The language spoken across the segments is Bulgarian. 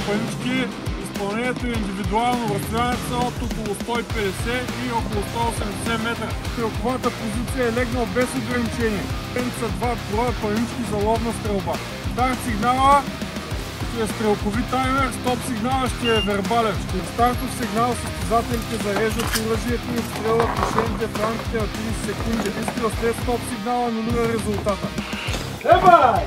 панички. Изпълнението е индивидуално, разстоянието са от около 150 и около 180 метра. Стрелковата позиция е легнал без ограничение. Са 2 броя панички за ловна стрелба. Старт сигнала ще е стрелкови таймер, стоп сигнала ще е вербален. Ще е стартов сигнал, състезателите зареждат оръжието и отстрелват мишените в рамките на 30 секунди. Изстрел след стоп сигнала анулира резултата. Ебай!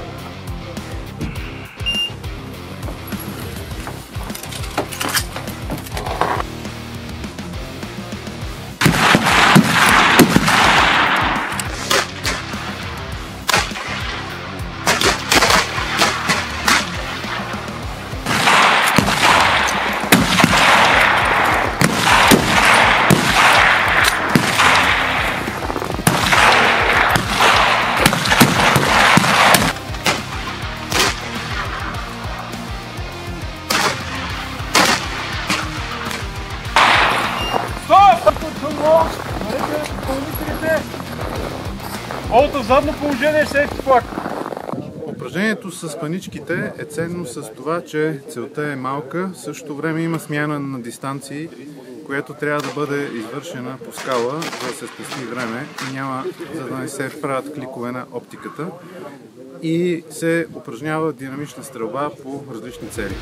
Олта в задно положение, сейфти флаг. Упражнението с паничките е ценно с това, че целта е малка, в същото време има смяна на дистанции, която трябва да бъде извършена по скала, за да се спести време и няма, за да не се правят кликове на оптиката и се упражнява динамична стрелба по различни цели.